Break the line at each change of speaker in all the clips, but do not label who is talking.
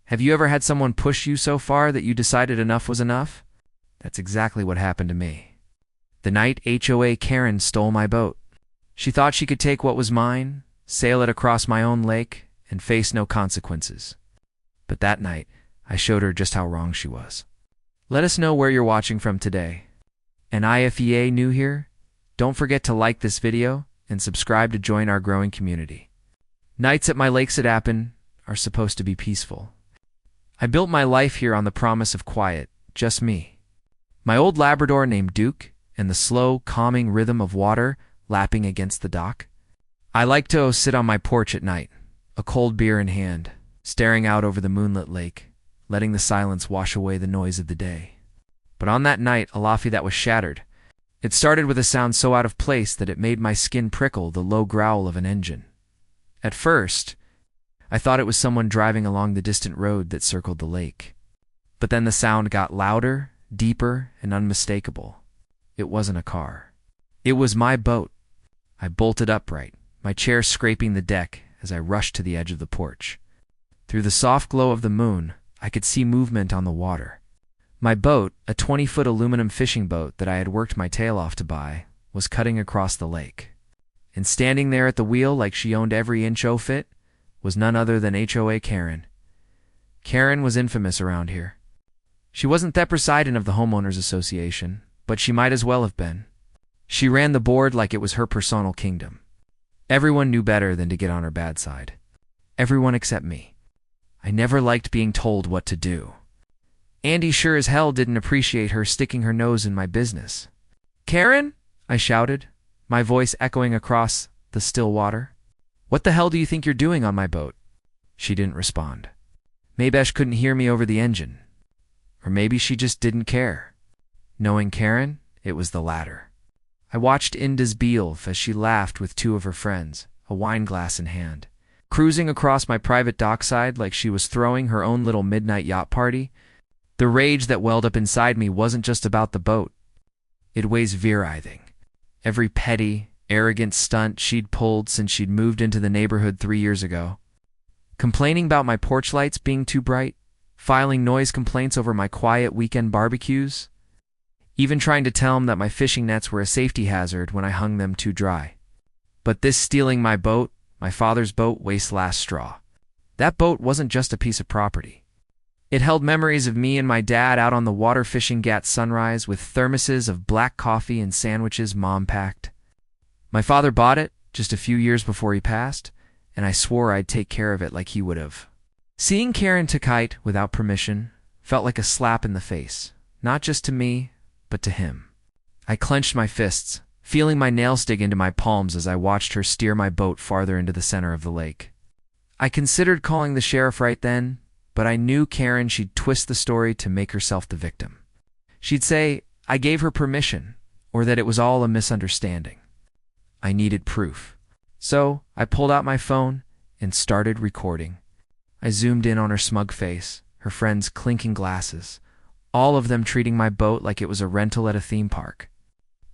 Have you ever had someone push you so far that you decided enough was enough? That's exactly what happened to me. The night HOA Karen stole my boat. She thought she could take what was mine, sail it across my own lake, and face no consequences. But that night, I showed her just how wrong she was. Let us know where you're watching from today. And if you're new here, don't forget to like this video and subscribe to join our growing community. Nights at my lakes at Appin are supposed to be peaceful. I built my life here on the promise of quiet, just me. My old Labrador named Duke, and the slow, calming rhythm of water lapping against the dock. I like to sit on my porch at night, a cold beer in hand, staring out over the moonlit lake, letting the silence wash away the noise of the day. But on that night, a laffy that was shattered. It started with a sound so out of place that it made my skin prickle, the low growl of an engine. At first, I thought it was someone driving along the distant road that circled the lake. But then the sound got louder, deeper, and unmistakable. It wasn't a car. It was my boat. I bolted upright, my chair scraping the deck as I rushed to the edge of the porch. Through the soft glow of the moon, I could see movement on the water. My boat, a 20-foot aluminum fishing boat that I had worked my tail off to buy, was cutting across the lake. And standing there at the wheel like she owned every inch of it was none other than HOA Karen. Karen was infamous around here. She wasn't the president of the homeowners association, but she might as well have been. She ran the board like it was her personal kingdom. Everyone knew better than to get on her bad side. Everyone except me. I never liked being told what to do. Andy sure as hell didn't appreciate her sticking her nose in my business. "Karen?" I shouted, my voice echoing across the still water. "What the hell do you think you're doing on my boat?" She didn't respond. Maybe she couldn't hear me over the engine. Or maybe she just didn't care. Knowing Karen, it was the latter. I watched Inda's Beelf as she laughed with two of her friends, a wine glass in hand. Cruising across my private dockside like she was throwing her own little midnight yacht party. The rage that welled up inside me wasn't just about the boat. It was virile. Every petty, arrogant stunt she'd pulled since she'd moved into the neighborhood 3 years ago. Complaining about my porch lights being too bright, filing noise complaints over my quiet weekend barbecues, even trying to tell him that my fishing nets were a safety hazard when I hung them too dry. But this stealing my boat, my father's boat, was last straw. That boat wasn't just a piece of property. It held memories of me and my dad out on the water fishing at sunrise with thermoses of black coffee and sandwiches Mom packed. My father bought it just a few years before he passed, and I swore I'd take care of it like he would have. Seeing Karen to kite without permission felt like a slap in the face, not just to me, but to him. I clenched my fists, feeling my nails dig into my palms as I watched her steer my boat farther into the center of the lake. I considered calling the sheriff right then, but I knew Karen, she'd twist the story to make herself the victim. She'd say I gave her permission, or that it was all a misunderstanding. I needed proof. So I pulled out my phone and started recording. I zoomed in on her smug face, her friends' clinking glasses, all of them treating my boat like it was a rental at a theme park.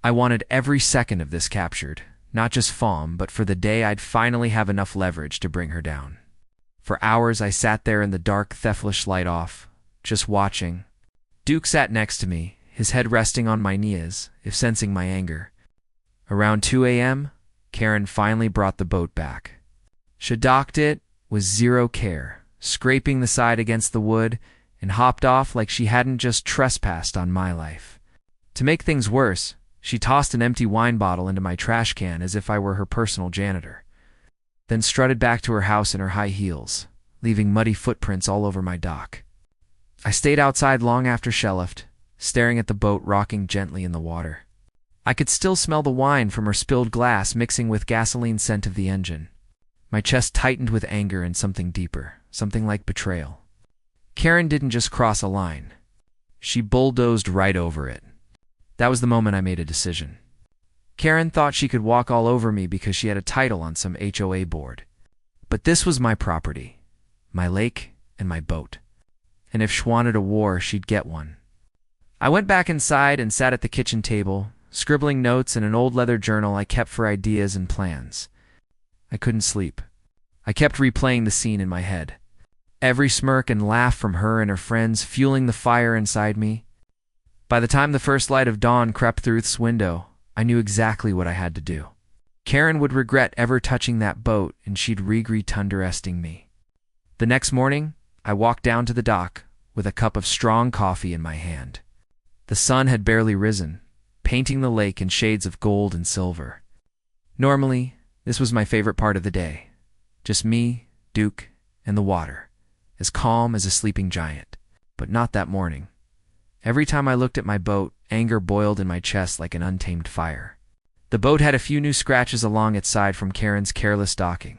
I wanted every second of this captured, not just FOM, but for the day I'd finally have enough leverage to bring her down. For hours I sat there in the dark, theftless light off, just watching. Duke sat next to me, his head resting on my knees, if sensing my anger. Around 2 a.m., Karen finally brought the boat back. She docked it with zero care, scraping the side against the wood, and hopped off like she hadn't just trespassed on my life. To make things worse, she tossed an empty wine bottle into my trash can as if I were her personal janitor, then strutted back to her house in her high heels, leaving muddy footprints all over my dock. I stayed outside long after she left, staring at the boat rocking gently in the water. I could still smell the wine from her spilled glass mixing with gasoline scent of the engine. My chest tightened with anger and something deeper, something like betrayal. Karen didn't just cross a line. She bulldozed right over it. That was the moment I made a decision. Karen thought she could walk all over me because she had a title on some HOA board. But this was my property, my lake, and my boat. And if she wanted a war, she'd get one. I went back inside and sat at the kitchen table, scribbling notes in an old leather journal I kept for ideas and plans. I couldn't sleep. I kept replaying the scene in my head. every smirk and laugh from her and her friends fueling the fire inside me. By the time the first light of dawn crept through the window, I knew exactly what I had to do. Karen would regret ever touching that boat, and she'd regret underestimating me. The next morning, I walked down to the dock with a cup of strong coffee in my hand. The sun had barely risen, painting the lake in shades of gold and silver. Normally, this was my favorite part of the day. Just me, Duke, and the water, as calm as a sleeping giant. But not that morning. Every time I looked at my boat, anger boiled in my chest like an untamed fire. The boat had a few new scratches along its side from Karen's careless docking.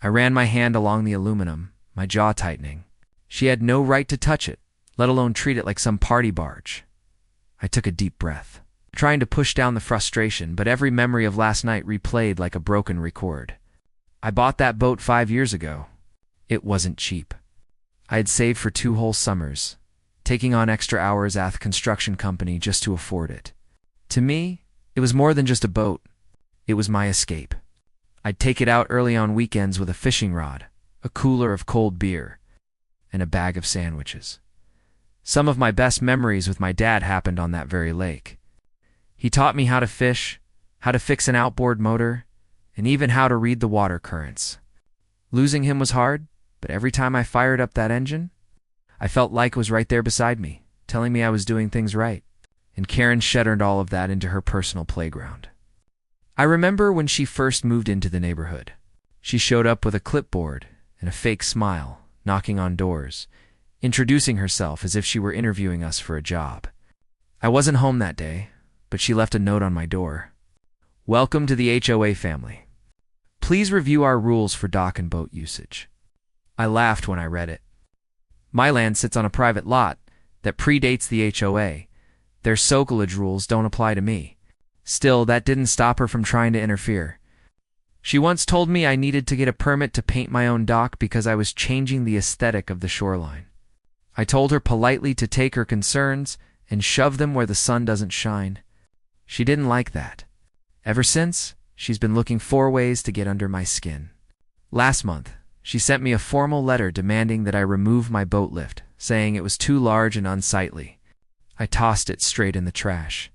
I ran my hand along the aluminum, my jaw tightening. She had no right to touch it, let alone treat it like some party barge. I took a deep breath, trying to push down the frustration, but every memory of last night replayed like a broken record. I bought that boat 5 years ago. It wasn't cheap. I had saved for 2 whole summers, taking on extra hours at the construction company just to afford it. To me, it was more than just a boat. It was my escape. I'd take it out early on weekends with a fishing rod, a cooler of cold beer, and a bag of sandwiches. Some of my best memories with my dad happened on that very lake. He taught me how to fish, how to fix an outboard motor, and even how to read the water currents. Losing him was hard, but every time I fired up that engine, I felt like it was right there beside me, telling me I was doing things right. And Karen shuttered all of that into her personal playground. I remember when she first moved into the neighborhood. She showed up with a clipboard and a fake smile, knocking on doors, introducing herself as if she were interviewing us for a job. I wasn't home that day, but she left a note on my door. Welcome to the HOA family. Please review our rules for dock and boat usage. I laughed when I read it. My land sits on a private lot that predates the HOA. Their soakage rules don't apply to me. Still, that didn't stop her from trying to interfere. She once told me I needed to get a permit to paint my own dock because I was changing the aesthetic of the shoreline. I told her politely to take her concerns and shove them where the sun doesn't shine. She didn't like that. Ever since, she's been looking for ways to get under my skin. Last month, she sent me a formal letter demanding that I remove my boat lift, saying it was too large and unsightly. I tossed it straight in the trash.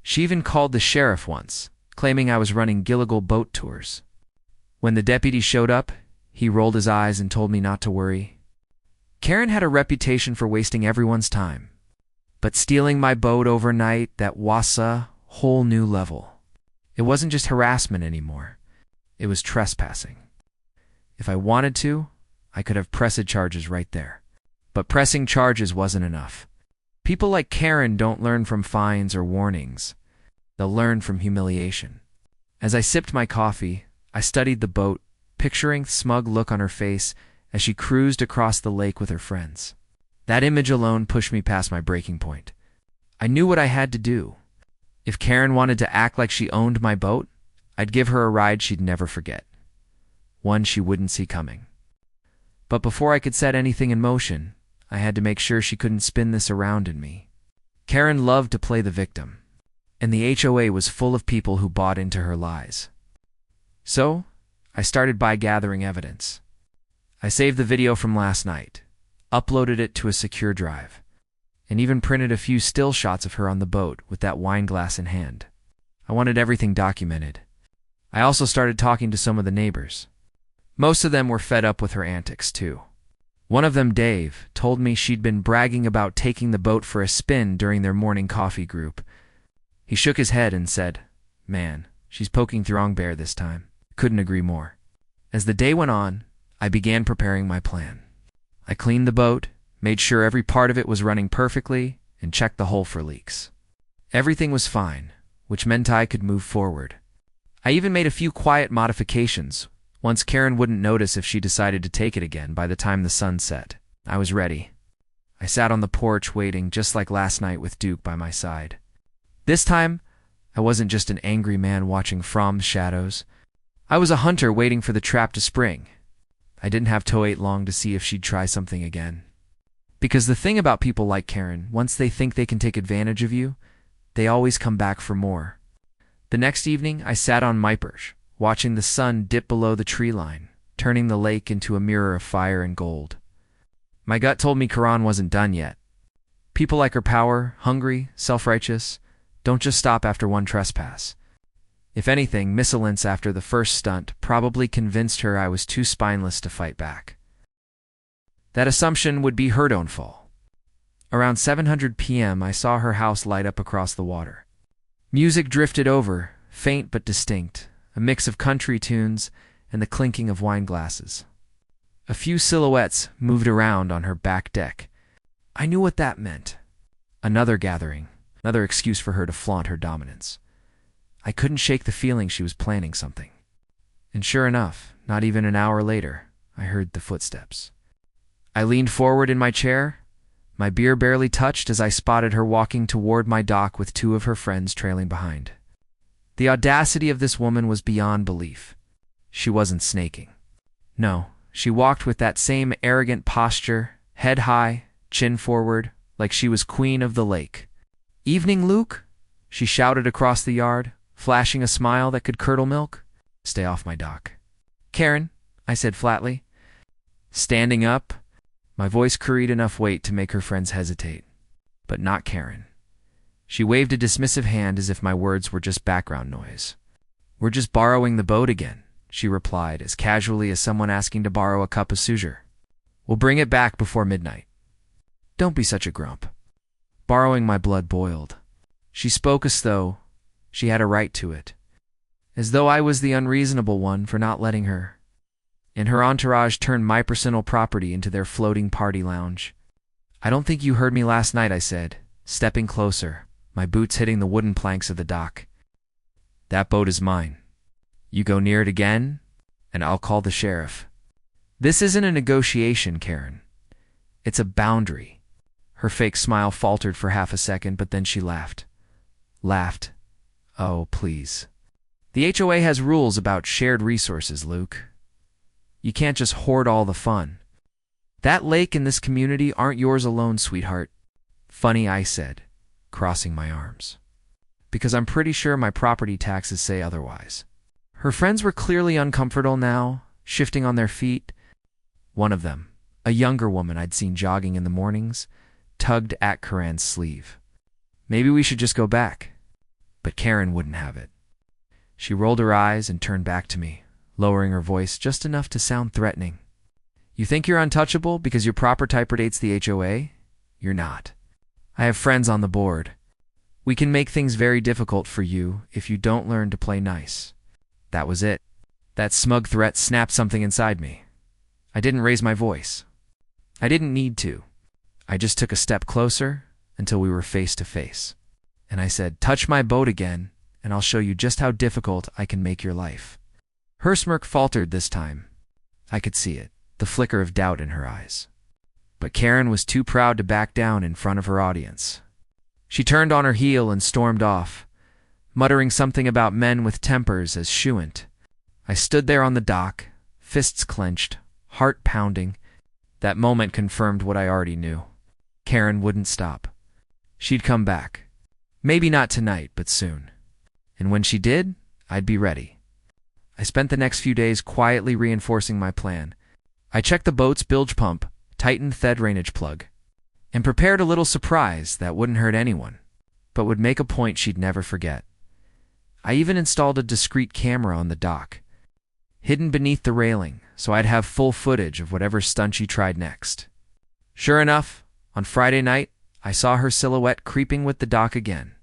She even called the sheriff once, claiming I was running illegal boat tours. When the deputy showed up, he rolled his eyes and told me not to worry. Karen had a reputation for wasting everyone's time, but stealing my boat overnight, that was a whole new level. It wasn't just harassment anymore. It was trespassing. If I wanted to, I could have pressed charges right there. But pressing charges wasn't enough. People like Karen don't learn from fines or warnings. They'll learn from humiliation. As I sipped my coffee, I studied the boat, picturing the smug look on her face as she cruised across the lake with her friends. That image alone pushed me past my breaking point. I knew what I had to do. If Karen wanted to act like she owned my boat, I'd give her a ride she'd never forget. One she wouldn't see coming. But before I could set anything in motion, I had to make sure she couldn't spin this around in me. Karen loved to play the victim, and the HOA was full of people who bought into her lies. So, I started by gathering evidence. I saved the video from last night, uploaded it to a secure drive, and even printed a few still shots of her on the boat with that wine glass in hand. I wanted everything documented. I also started talking to some of the neighbors. Most of them were fed up with her antics, too. One of them, Dave, told me she'd been bragging about taking the boat for a spin during their morning coffee group. He shook his head and said, "Man, she's poking the wrong bear this time." Couldn't agree more. As the day went on, I began preparing my plan. I cleaned the boat, made sure every part of it was running perfectly, and checked the hull for leaks. Everything was fine, which meant I could move forward. I even made a few quiet modifications. Once Karen wouldn't notice if she decided to take it again by the time the sun set. I was ready. I sat on the porch waiting, just like last night with Duke by my side. This time, I wasn't just an angry man watching from shadows. I was a hunter waiting for the trap to spring. I didn't have to wait long to see if she'd try something again. Because the thing about people like Karen, once they think they can take advantage of you, they always come back for more. The next evening, I sat on my perch, watching the sun dip below the tree line, turning the lake into a mirror of fire and gold. My gut told me Karen wasn't done yet. People like her power, hungry, self-righteous, don't just stop after one trespass. If anything, misalence after the first stunt probably convinced her I was too spineless to fight back. That assumption would be her downfall. Around 7:00 p.m., I saw her house light up across the water. Music drifted over, faint but distinct, a mix of country tunes and the clinking of wine glasses. A few silhouettes moved around on her back deck. I knew what that meant. Another gathering, another excuse for her to flaunt her dominance. I couldn't shake the feeling she was planning something. And sure enough, not even an hour later, I heard the footsteps. I leaned forward in my chair, my beer barely touched as I spotted her walking toward my dock with two of her friends trailing behind. The audacity of this woman was beyond belief. She wasn't snaking. No, she walked with that same arrogant posture, head high, chin forward, like she was queen of the lake. "Evening, Luke," she shouted across the yard, flashing a smile that could curdle milk. "Stay off my dock." "Karen," I said flatly. Standing up, my voice carried enough weight to make her friends hesitate. But not Karen. She waved a dismissive hand as if my words were just background noise. "We're just borrowing the boat again," she replied, as casually as someone asking to borrow a cup of sugar. "We'll bring it back before midnight." "Don't be such a grump." Borrowing my blood boiled. She spoke as though she had a right to it, as though I was the unreasonable one for not letting her. And her entourage turned my personal property into their floating party lounge. "I don't think you heard me last night," I said, stepping closer, my boots hitting the wooden planks of the dock. "That boat is mine. You go near it again, and I'll call the sheriff." "This isn't a negotiation, Karen. It's a boundary." Her fake smile faltered for half a second, but then she laughed. "Oh, please. The HOA has rules about shared resources, Luke. You can't just hoard all the fun. That lake and this community aren't yours alone, sweetheart." "Funny," I said, crossing my arms. "Because I'm pretty sure my property taxes say otherwise." Her friends were clearly uncomfortable now, shifting on their feet. One of them, a younger woman I'd seen jogging in the mornings, tugged at Karen's sleeve. "Maybe we should just go back." But Karen wouldn't have it. She rolled her eyes and turned back to me, lowering her voice just enough to sound threatening. "You think you're untouchable because your proper type predates the HOA? You're not. I have friends on the board. We can make things very difficult for you if you don't learn to play nice." That was it. That smug threat snapped something inside me. I didn't raise my voice. I didn't need to. I just took a step closer until we were face to face. And I said, "Touch my boat again, and I'll show you just how difficult I can make your life." Her smirk faltered this time. I could see it, the flicker of doubt in her eyes. But Karen was too proud to back down in front of her audience. She turned on her heel and stormed off, muttering something about men with tempers as shouldn't. I stood there on the dock, fists clenched, heart pounding. That moment confirmed what I already knew. Karen wouldn't stop. She'd come back. Maybe not tonight, but soon. And when she did, I'd be ready. I spent the next few days quietly reinforcing my plan. I checked the boat's bilge pump, tightened the drainage plug, and prepared a little surprise that wouldn't hurt anyone, but would make a point she'd never forget. I even installed a discreet camera on the dock, hidden beneath the railing, so I'd have full footage of whatever stunt she tried next. Sure enough, on Friday night, I saw her silhouette creeping with the dock again.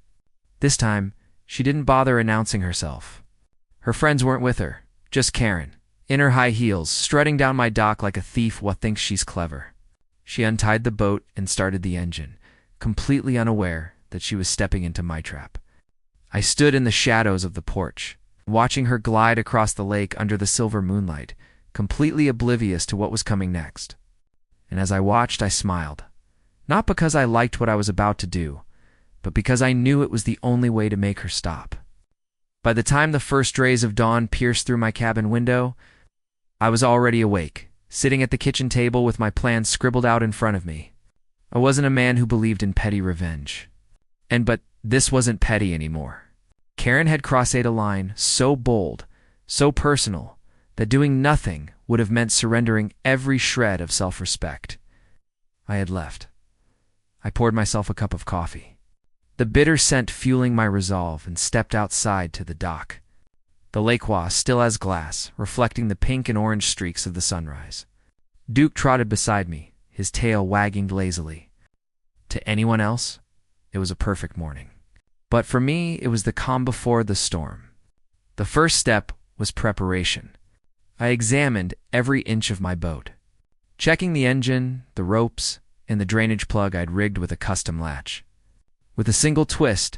This time, she didn't bother announcing herself. Her friends weren't with her, just Karen, in her high heels, strutting down my dock like a thief what thinks she's clever. She untied the boat and started the engine, completely unaware that she was stepping into my trap. I stood in the shadows of the porch, watching her glide across the lake under the silver moonlight, completely oblivious to what was coming next. And as I watched, I smiled. Not because I liked what I was about to do, but because I knew it was the only way to make her stop. By the time the first rays of dawn pierced through my cabin window, I was already awake, sitting at the kitchen table with my plans scribbled out in front of me. I wasn't a man who believed in petty revenge. But this wasn't petty anymore. Karen had crossed a line so bold, so personal, that doing nothing would have meant surrendering every shred of self-respect. I had left. I poured myself a cup of coffee, the bitter scent fueling my resolve, and stepped outside to the dock. The lake was still as glass, reflecting the pink and orange streaks of the sunrise. Duke trotted beside me, his tail wagging lazily. To anyone else, it was a perfect morning. But for me, it was the calm before the storm. The first step was preparation. I examined every inch of my boat, checking the engine, the ropes, and the drainage plug I'd rigged with a custom latch. With a single twist,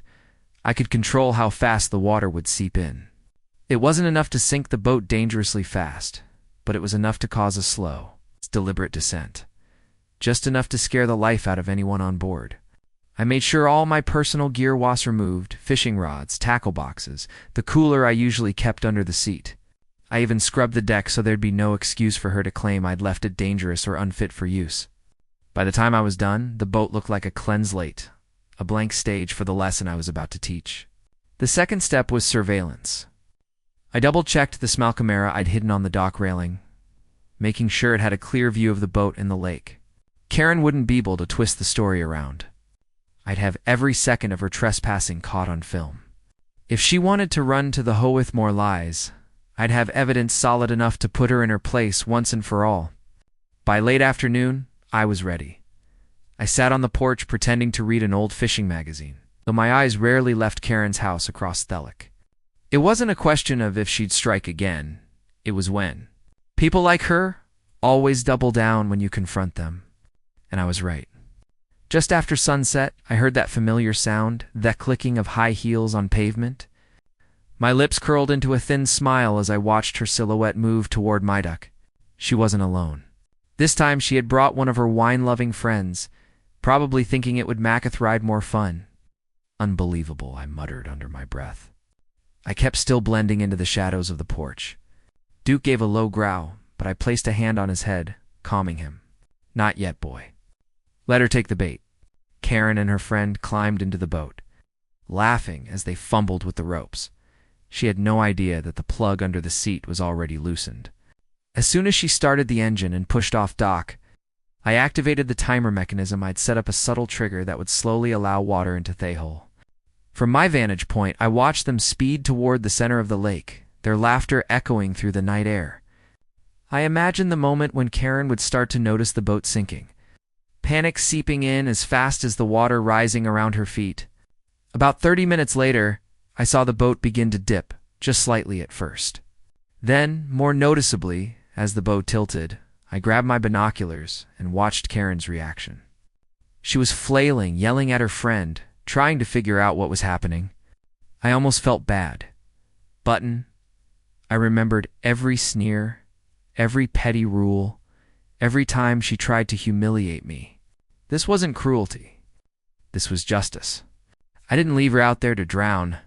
I could control how fast the water would seep in. It wasn't enough to sink the boat dangerously fast, but it was enough to cause a slow, deliberate descent. Just enough to scare the life out of anyone on board. I made sure all my personal gear was removed, fishing rods, tackle boxes, the cooler I usually kept under the seat. I even scrubbed the deck so there'd be no excuse for her to claim I'd left it dangerous or unfit for use. By the time I was done, the boat looked like a clean slate, a blank stage for the lesson I was about to teach. The second step was surveillance. I double-checked the small camera I'd hidden on the dock railing, making sure it had a clear view of the boat and the lake. Karen wouldn't be able to twist the story around. I'd have every second of her trespassing caught on film. If she wanted to run to the hoe with more lies, I'd have evidence solid enough to put her in her place once and for all. By late afternoon, I was ready. I sat on the porch pretending to read an old fishing magazine, though my eyes rarely left Karen's house across Thelic. It wasn't a question of if she'd strike again, it was when. People like her always double down when you confront them. And I was right. Just after sunset, I heard that familiar sound, that clicking of high heels on pavement. My lips curled into a thin smile as I watched her silhouette move toward my dock. She wasn't alone. This time she had brought one of her wine-loving friends, probably thinking it would make the ride more fun. Unbelievable, I muttered under my breath. I kept still blending into the shadows of the porch. Duke gave a low growl, but I placed a hand on his head, calming him. Not yet, boy. Let her take the bait. Karen and her friend climbed into the boat, laughing as they fumbled with the ropes. She had no idea that the plug under the seat was already loosened. As soon as she started the engine and pushed off dock, I activated the timer mechanism. I'd set up a subtle trigger that would slowly allow water into the hole. From my vantage point, I watched them speed toward the center of the lake, their laughter echoing through the night air. I imagined the moment when Karen would start to notice the boat sinking, panic seeping in as fast as the water rising around her feet. About 30 minutes later, I saw the boat begin to dip, just slightly at first. Then, more noticeably, as the boat tilted, I grabbed my binoculars and watched Karen's reaction. She was flailing, yelling at her friend, trying to figure out what was happening. I almost felt bad. Button. I remembered every sneer, every petty rule, every time she tried to humiliate me. This wasn't cruelty. This was justice. I didn't leave her out there to drown.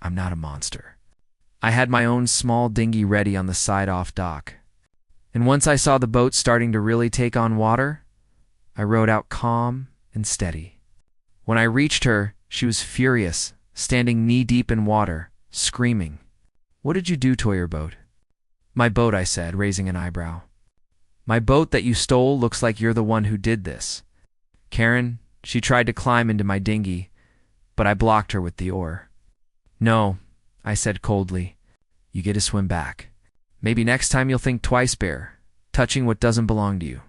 I'm not a monster. I had my own small dinghy ready on the side-off dock. And once I saw the boat starting to really take on water, I rowed out calm and steady. When I reached her, she was furious, standing knee-deep in water, screaming. What did you do to your boat? My boat, I said, raising an eyebrow. My boat that you stole looks like you're the one who did this. Karen, she tried to climb into my dinghy, but I blocked her with the oar. No, I said coldly. You get to swim back. Maybe next time you'll think twice, Bear, touching what doesn't belong to you.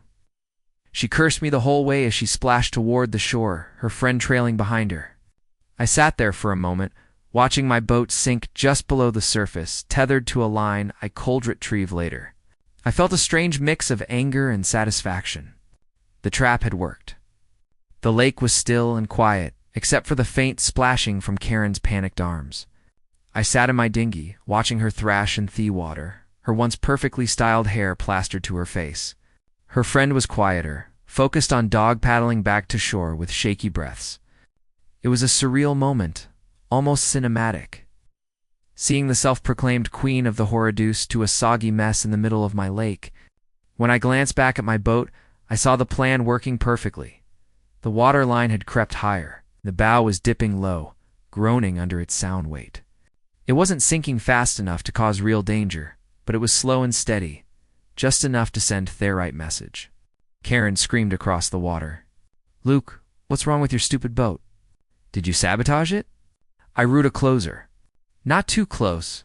She cursed me the whole way as she splashed toward the shore, her friend trailing behind her. I sat there for a moment, watching my boat sink just below the surface, tethered to a line I could retrieve later. I felt a strange mix of anger and satisfaction. The trap had worked. The lake was still and quiet, except for the faint splashing from Karen's panicked arms. I sat in my dinghy, watching her thrash in the water, her once perfectly styled hair plastered to her face. Her friend was quieter, focused on dog paddling back to shore with shaky breaths. It was a surreal moment, almost cinematic. Seeing the self-proclaimed queen of the Horadus to a soggy mess in the middle of my lake. When I glanced back at my boat, I saw the plan working perfectly. The water line had crept higher. The bow was dipping low, groaning under its sound weight. It wasn't sinking fast enough to cause real danger, but it was slow and steady, just enough to send the right message. Karen screamed across the water. Luke, what's wrong with your stupid boat? Did you sabotage it? I rooed a closer. Not too close,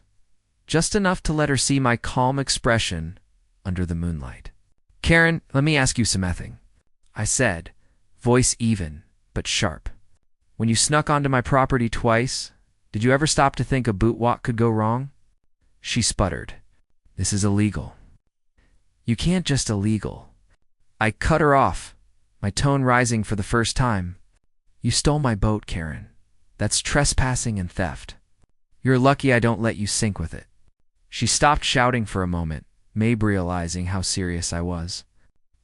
just enough to let her see my calm expression under the moonlight. Karen, let me ask you something, I said, voice even, but sharp. When you snuck onto my property twice, did you ever stop to think a boot walk could go wrong? She sputtered. This is illegal. You can't just illegal. I cut her off, my tone rising for the first time. You stole my boat, Karen. That's trespassing and theft. You're lucky I don't let you sink with it. She stopped shouting for a moment, maybe realizing how serious I was.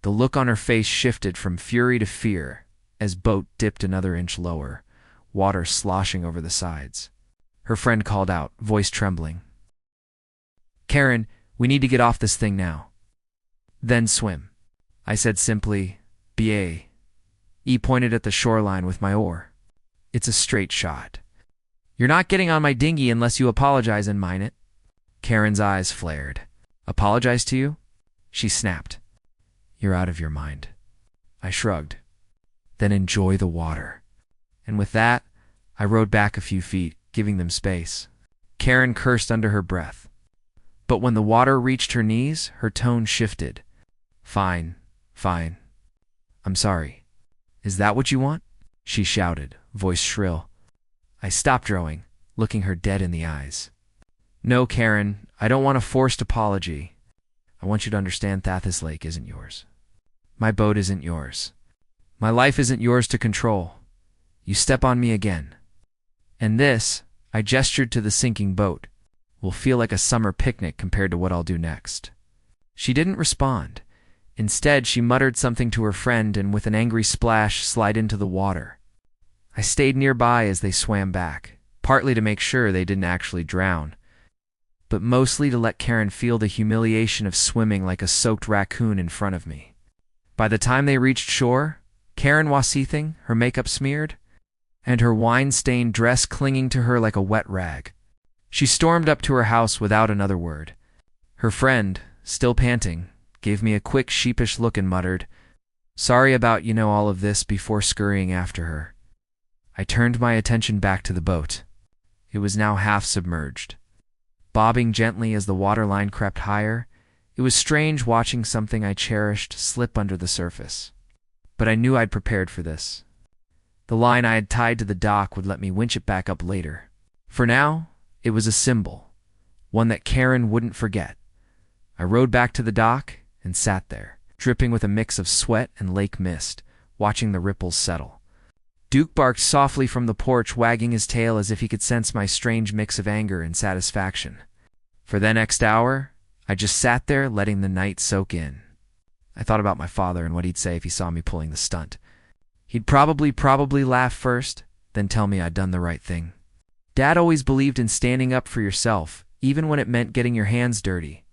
The look on her face shifted from fury to fear as boat dipped another inch lower, water sloshing over the sides. Her friend called out, voice trembling. Karen, we need to get off this thing now. Then swim. I said simply, "Ba." E pointed at the shoreline with my oar. It's a straight shot. You're not getting on my dinghy unless you apologize and mine it. Karen's eyes flared. Apologize to you? She snapped. You're out of your mind. I shrugged. Then enjoy the water. And with that, I rowed back a few feet, giving them space. Karen cursed under her breath. But when the water reached her knees, her tone shifted. Fine, fine. I'm sorry. Is that what you want? She shouted, voice shrill. I stopped rowing, looking her dead in the eyes. No, Karen, I don't want a forced apology. I want you to understand Thathis Lake isn't yours. My boat isn't yours. My life isn't yours to control. You step on me again. And this, I gestured to the sinking boat, will feel like a summer picnic compared to what I'll do next. She didn't respond. Instead, she muttered something to her friend and with an angry splash slid into the water. I stayed nearby as they swam back, partly to make sure they didn't actually drown, but mostly to let Karen feel the humiliation of swimming like a soaked raccoon in front of me. By the time they reached shore, Karen was seething, her makeup smeared, and her wine-stained dress clinging to her like a wet rag. She stormed up to her house without another word. Her friend, still panting, gave me a quick sheepish look and muttered, Sorry about all of this, before scurrying after her. I turned my attention back to the boat. It was now half submerged. Bobbing gently as the waterline crept higher, it was strange watching something I cherished slip under the surface. But I knew I'd prepared for this. The line I had tied to the dock would let me winch it back up later. For now, it was a symbol, one that Karen wouldn't forget. I rowed back to the dock and sat there, dripping with a mix of sweat and lake mist, watching the ripples settle. Duke barked softly from the porch, wagging his tail as if he could sense my strange mix of anger and satisfaction. For the next hour, I just sat there letting the night soak in. I thought about my father and what he'd say if he saw me pulling the stunt. He'd probably laugh first, then tell me I'd done the right thing. Dad always believed in standing up for yourself, even when it meant getting your hands dirty.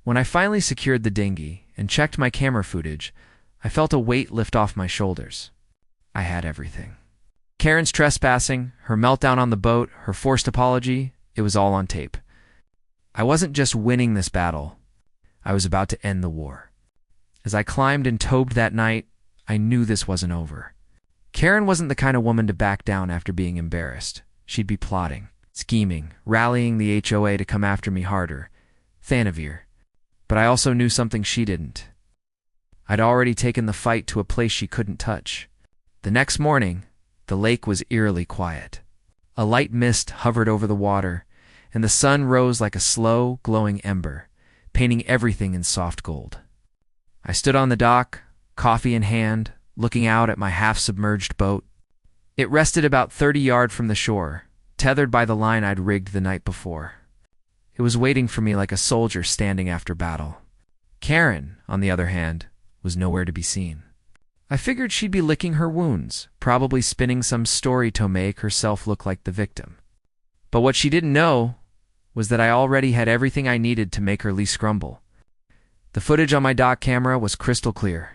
When I finally secured the dinghy and checked my camera footage, I felt a weight lift off my shoulders. I had everything. Karen's trespassing, her meltdown on the boat, her forced apology, it was all on tape. I wasn't just winning this battle. I was about to end the war. As I climbed and towed that night, I knew this wasn't over. Karen wasn't the kind of woman to back down after being embarrassed. She'd be plotting, scheming, rallying the HOA to come after me harder. Thanavir. But I also knew something she didn't. I'd already taken the fight to a place she couldn't touch. The next morning, the lake was eerily quiet. A light mist hovered over the water, and the sun rose like a slow, glowing ember, painting everything in soft gold. I stood on the dock, coffee in hand, looking out at my half-submerged boat. It rested about 30 yards from the shore, tethered by the line I'd rigged the night before. It was waiting for me like a soldier standing after battle. Karen, on the other hand, was nowhere to be seen. I figured she'd be licking her wounds, probably spinning some story to make herself look like the victim. But what she didn't know was that I already had everything I needed to make her least grumble. The footage on my dock camera was crystal clear.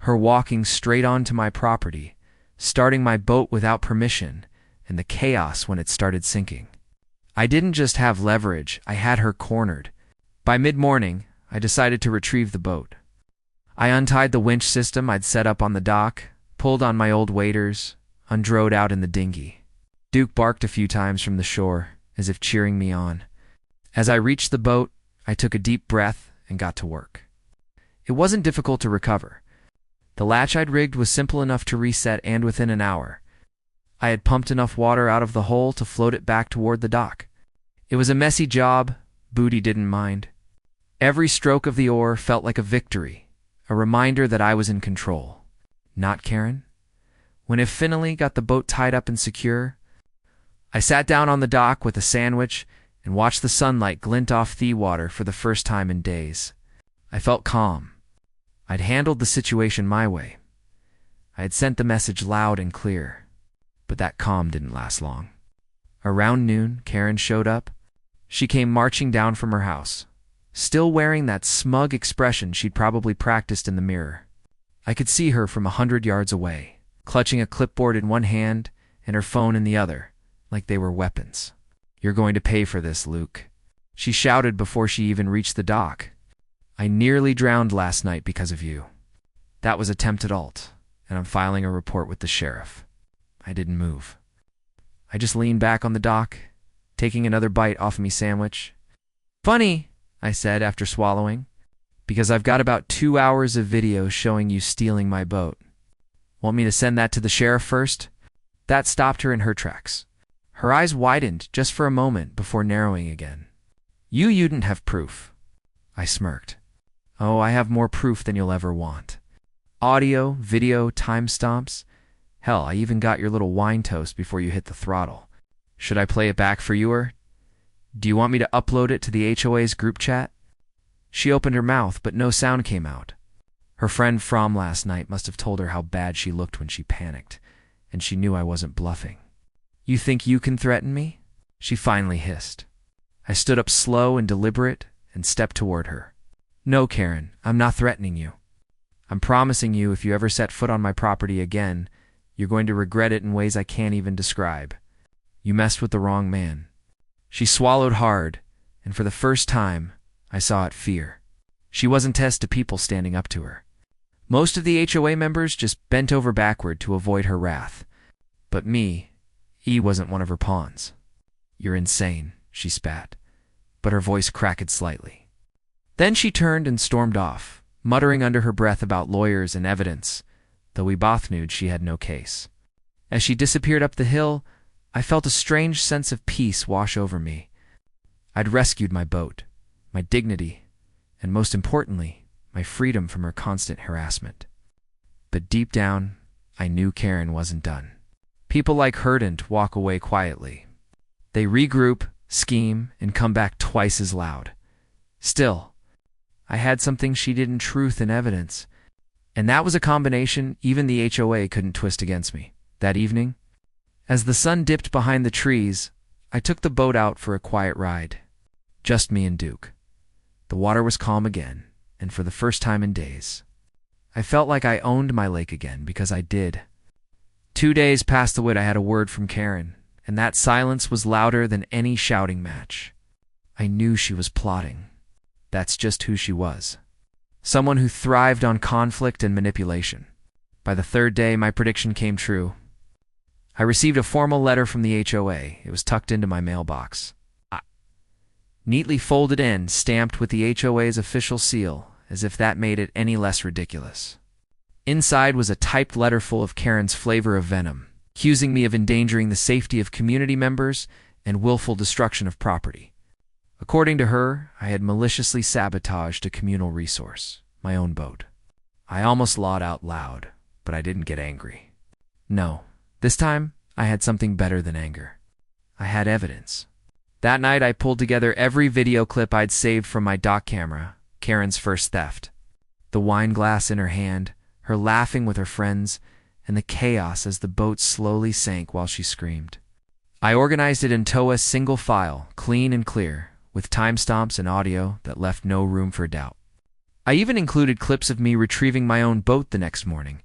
Her walking straight onto my property, starting my boat without permission, and the chaos when it started sinking. I didn't just have leverage, I had her cornered. By mid-morning, I decided to retrieve the boat. I untied the winch system I'd set up on the dock, pulled on my old waders, undrowed out in the dinghy. Duke barked a few times from the shore, as if cheering me on. As I reached the boat, I took a deep breath and got to work. It wasn't difficult to recover. The latch I'd rigged was simple enough to reset, and within an hour, I had pumped enough water out of the hole to float it back toward the dock. It was a messy job. Booty didn't mind. Every stroke of the oar felt like a victory, a reminder that I was in control. Not Karen? When I finally got the boat tied up and secure, I sat down on the dock with a sandwich and watched the sunlight glint off the water for the first time in days. I felt calm. I'd handled the situation my way. I had sent the message loud and clear. But that calm didn't last long. Around noon, Karen showed up. She came marching down from her house, still wearing that smug expression she'd probably practiced in the mirror. I could see her from 100 yards away, clutching a clipboard in one hand and her phone in the other, like they were weapons. "You're going to pay for this, Luke," she shouted before she even reached the dock. "I nearly drowned last night because of you. That was attempted assault, and I'm filing a report with the sheriff." I didn't move. I just leaned back on the dock, taking another bite off me sandwich. "Funny," I said after swallowing, "because I've got about 2 hours of video showing you stealing my boat. Want me to send that to the sheriff first?" That stopped her in her tracks. Her eyes widened just for a moment before narrowing again. You didn't have proof." I smirked. "Oh, I have more proof than you'll ever want. Audio, video, timestamps. Hell, I even got your little wine toast before you hit the throttle. Should I play it back for you, or do you want me to upload it to the HOA's group chat?" She opened her mouth, but no sound came out. Her friend from last night must have told her how bad she looked when she panicked, and she knew I wasn't bluffing. "You think you can threaten me?" she finally hissed. I stood up slow and deliberate and stepped toward her. "No, Karen, I'm not threatening you. I'm promising you if you ever set foot on my property again, you're going to regret it in ways I can't even describe. You messed with the wrong man." She swallowed hard, and for the first time, I saw it fear. She wasn't tested to people standing up to her. Most of the HOA members just bent over backward to avoid her wrath. But me, he wasn't one of her pawns. "You're insane," she spat, but her voice cracked slightly. Then she turned and stormed off, muttering under her breath about lawyers and evidence, though we both knew she had no case. As she disappeared up the hill, I felt a strange sense of peace wash over me. I'd rescued my boat, my dignity, and most importantly, my freedom from her constant harassment. But deep down, I knew Karen wasn't done. People like her didn't walk away quietly. They regroup, scheme, and come back twice as loud. Still, I had something she did in truth and evidence, and that was a combination even the HOA couldn't twist against me. That evening, as the sun dipped behind the trees, I took the boat out for a quiet ride. Just me and Duke. The water was calm again, and for the first time in days, I felt like I owned my lake again, because I did. 2 days past the wit, I had a word from Karen, and that silence was louder than any shouting match. I knew she was plotting. That's just who she was. Someone who thrived on conflict and manipulation. By the 3rd day, my prediction came true. I received a formal letter from the HOA. It was tucked into my mailbox. Neatly folded in, stamped with the HOA's official seal, as if that made it any less ridiculous. Inside was a typed letter full of Karen's flavor of venom, accusing me of endangering the safety of community members and willful destruction of property. According to her, I had maliciously sabotaged a communal resource, my own boat. I almost lawed out loud, but I didn't get angry. No, this time I had something better than anger. I had evidence. That night I pulled together every video clip I'd saved from my dock camera, Karen's first theft. The wine glass in her hand, her laughing with her friends, and the chaos as the boat slowly sank while she screamed. I organized it into a single file, clean and clear, with timestamps and audio that left no room for doubt. I even included clips of me retrieving my own boat the next morning,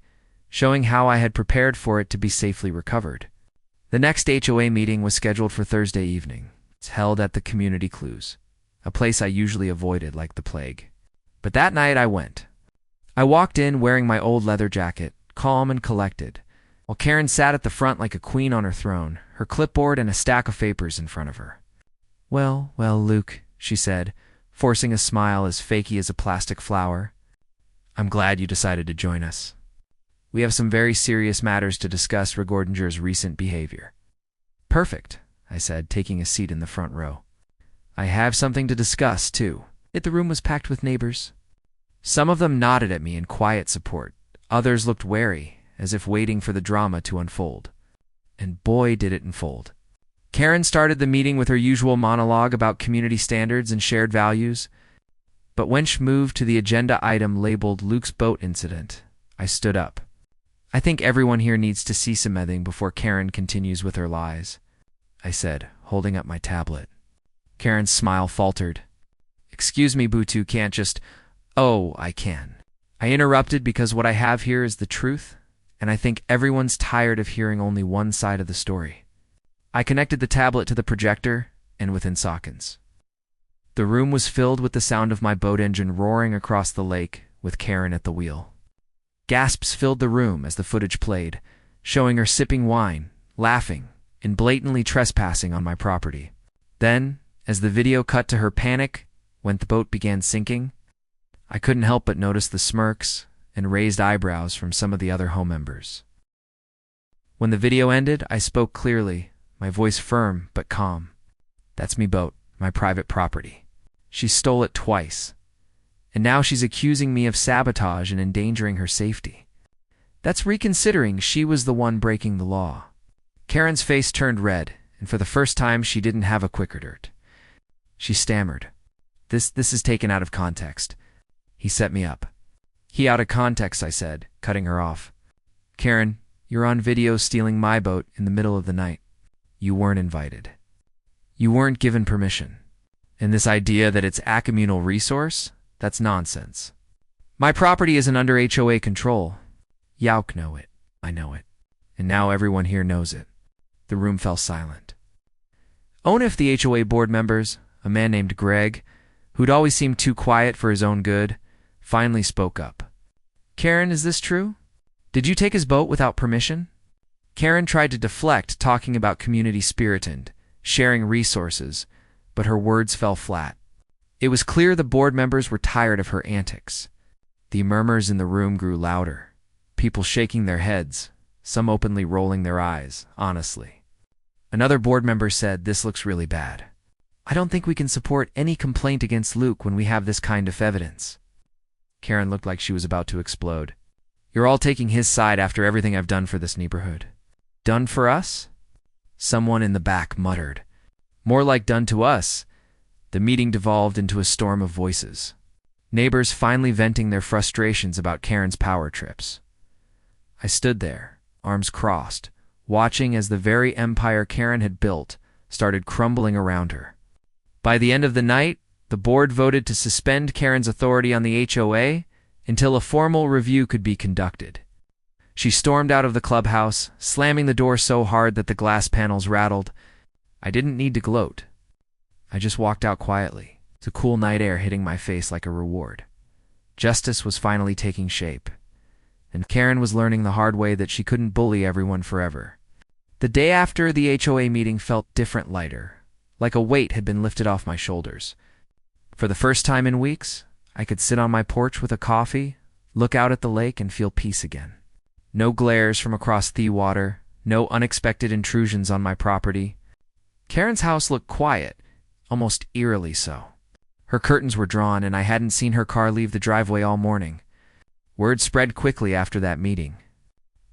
showing how I had prepared for it to be safely recovered. The next HOA meeting was scheduled for Thursday evening. It's held at the Community Clues, a place I usually avoided like the plague. But that night I went. I walked in wearing my old leather jacket, calm and collected, while Karen sat at the front like a queen on her throne, her clipboard and a stack of papers in front of her. Well, Luke, she said, forcing a smile as fakey as a plastic flower. I'm glad you decided to join us. We have some very serious matters to discuss regarding your recent behavior. Perfect, I said, taking a seat in the front row. I have something to discuss, too. The room was packed with neighbors. Some of them nodded at me in quiet support. Others looked wary, as if waiting for the drama to unfold. And boy, did it unfold. Karen started the meeting with her usual monologue about community standards and shared values. But when she moved to the agenda item labeled Luke's boat incident, I stood up. I think everyone here needs to see something before Karen continues with her lies, I said, holding up my tablet. Karen's smile faltered. Excuse me, Butu, can't just... Oh, I can. I interrupted because what I have here is the truth, and I think everyone's tired of hearing only one side of the story. I connected the tablet to the projector, and within seconds, the room was filled with the sound of my boat engine roaring across the lake, with Karen at the wheel. Gasps filled the room as the footage played, showing her sipping wine, laughing, and blatantly trespassing on my property. Then, as the video cut to her panic when the boat began sinking, I couldn't help but notice the smirks and raised eyebrows from some of the other home members. When the video ended, I spoke clearly, my voice firm but calm. That's me boat, my private property. She stole it twice, and now she's accusing me of sabotage and endangering her safety. That's reconsidering she was the one breaking the law. Karen's face turned red, and for the first time she didn't have a quicker dirt. She stammered. This is taken out of context. He set me up. He out of context, I said, cutting her off. Karen, you're on video stealing my boat in the middle of the night. You weren't invited. You weren't given permission. And this idea that it's a communal resource, that's nonsense. My property isn't under HOA control. Yauk know it. I know it. And now everyone here knows it. The room fell silent. Only if the HOA board members, a man named Greg, who'd always seemed too quiet for his own good, finally spoke up. Karen, is this true? Did you take his boat without permission? Karen tried to deflect, talking about community spirit and sharing resources, but her words fell flat. It was clear the board members were tired of her antics. The murmurs in the room grew louder, people shaking their heads, some openly rolling their eyes, honestly. Another board member said, "This looks really bad. I don't think we can support any complaint against Luke when we have this kind of evidence." Karen looked like she was about to explode. "You're all taking his side after everything I've done for this neighborhood." "Done for us?" Someone in the back muttered. "More like done to us." The meeting devolved into a storm of voices. Neighbors finally venting their frustrations about Karen's power trips. I stood there, arms crossed, watching as the very empire Karen had built started crumbling around her. By the end of the night, the board voted to suspend Karen's authority on the HOA until a formal review could be conducted. She stormed out of the clubhouse, slamming the door so hard that the glass panels rattled. I didn't need to gloat. I just walked out quietly, the cool night air hitting my face like a reward. Justice was finally taking shape, and Karen was learning the hard way that she couldn't bully everyone forever. The day after the HOA meeting felt different, lighter, like a weight had been lifted off my shoulders. For the first time in weeks, I could sit on my porch with a coffee, look out at the lake, and feel peace again. No glares from across the water, no unexpected intrusions on my property. Karen's house looked quiet, almost eerily so. Her curtains were drawn, and I hadn't seen her car leave the driveway all morning. Word spread quickly after that meeting.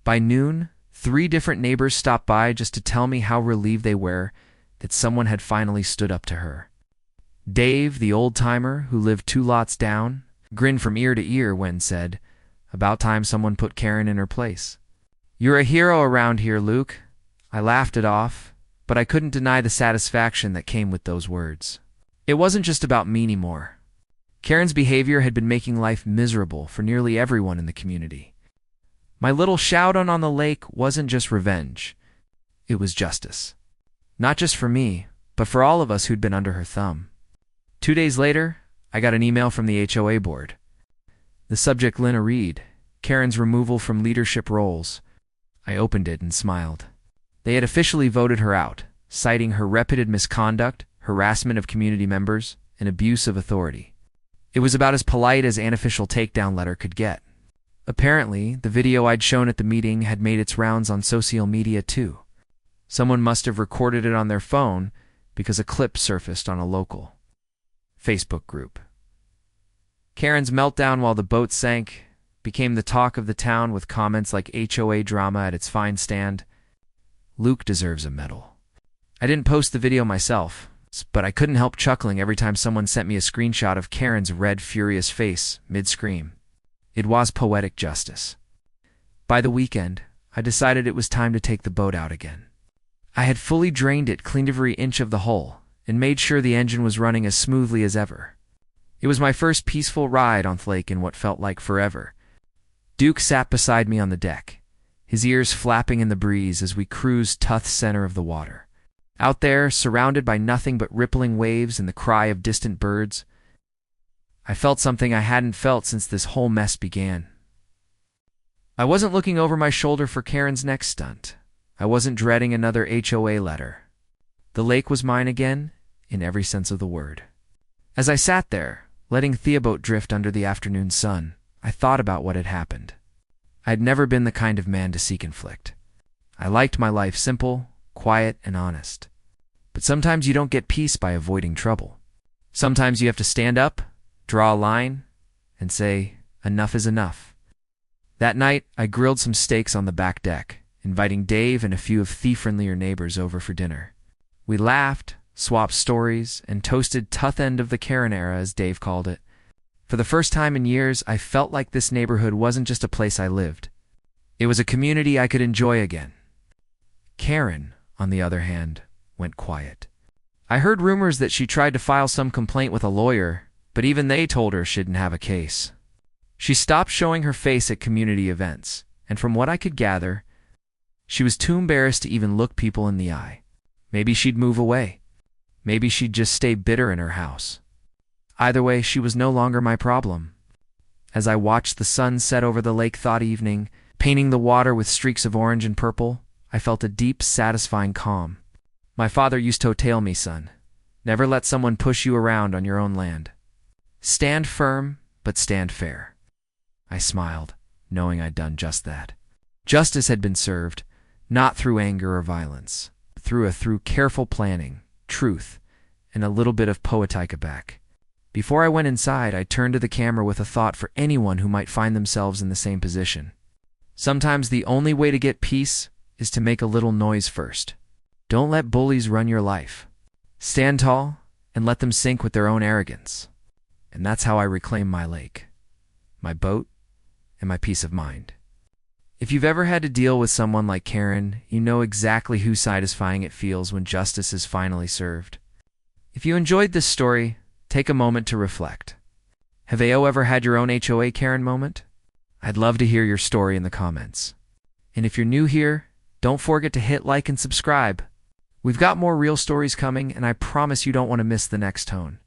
By noon, 3 different neighbors stopped by just to tell me how relieved they were that someone had finally stood up to her. Dave, the old-timer who lived 2 lots down, grinned from ear to ear when said, "About time someone put Karen in her place." "You're a hero around here, Luke." I laughed it off, but I couldn't deny the satisfaction that came with those words. It wasn't just about me anymore. Karen's behavior had been making life miserable for nearly everyone in the community. My little showdown on the lake wasn't just revenge. It was justice. Not just for me, but for all of us who'd been under her thumb. 2 days later, I got an email from the HOA board. The subject Lina Reed, Karen's removal from leadership roles. I opened it and smiled. They had officially voted her out, citing her repeated misconduct, harassment of community members, and abuse of authority. It was about as polite as an official takedown letter could get. Apparently, the video I'd shown at the meeting had made its rounds on social media too. Someone must have recorded it on their phone because a clip surfaced on a local Facebook group. Karen's meltdown while the boat sank became the talk of the town with comments like HOA drama at its fine stand. Luke deserves a medal. I didn't post the video myself, but I couldn't help chuckling every time someone sent me a screenshot of Karen's red, furious face mid-scream. It was poetic justice. By the weekend, I decided it was time to take the boat out again. I had fully drained it, cleaned every inch of the hull, and made sure the engine was running as smoothly as ever. It was my first peaceful ride on the lake in what felt like forever. Duke sat beside me on the deck, his ears flapping in the breeze as we cruised to the center of the water. Out there, surrounded by nothing but rippling waves and the cry of distant birds, I felt something I hadn't felt since this whole mess began. I wasn't looking over my shoulder for Karen's next stunt. I wasn't dreading another HOA letter. The lake was mine again, in every sense of the word. As I sat there, letting the boat drift under the afternoon sun, I thought about what had happened. I had never been the kind of man to seek conflict. I liked my life simple, quiet, and honest. But sometimes you don't get peace by avoiding trouble. Sometimes you have to stand up, draw a line, and say, enough is enough. That night, I grilled some steaks on the back deck, inviting Dave and a few of the friendlier neighbors over for dinner. We laughed, swapped stories, and toasted tough end of the Karen era, as Dave called it. For the first time in years, I felt like this neighborhood wasn't just a place I lived. It was a community I could enjoy again. Karen, on the other hand, went quiet. I heard rumors that she tried to file some complaint with a lawyer, but even they told her she didn't have a case. She stopped showing her face at community events, and from what I could gather, she was too embarrassed to even look people in the eye. Maybe she'd move away. Maybe she'd just stay bitter in her house. Either way, she was no longer my problem. As I watched the sun set over the lake that evening, painting the water with streaks of orange and purple, I felt a deep, satisfying calm. My father used to tell me, son, never let someone push you around on your own land. Stand firm, but stand fair. I smiled, knowing I'd done just that. Justice had been served, not through anger or violence, but through careful planning, truth, and a little bit of poetica back. Before I went inside, I turned to the camera with a thought for anyone who might find themselves in the same position. Sometimes the only way to get peace is to make a little noise first. Don't let bullies run your life. Stand tall and let them sink with their own arrogance. And that's how I reclaim my lake, my boat, and my peace of mind. If you've ever had to deal with someone like Karen, you know exactly whose satisfying it feels when justice is finally served. If you enjoyed this story, take a moment to reflect. Have AO ever had your own HOA Karen moment? I'd love to hear your story in the comments. And if you're new here, don't forget to hit like and subscribe. We've got more real stories coming, and I promise you don't want to miss the next tone.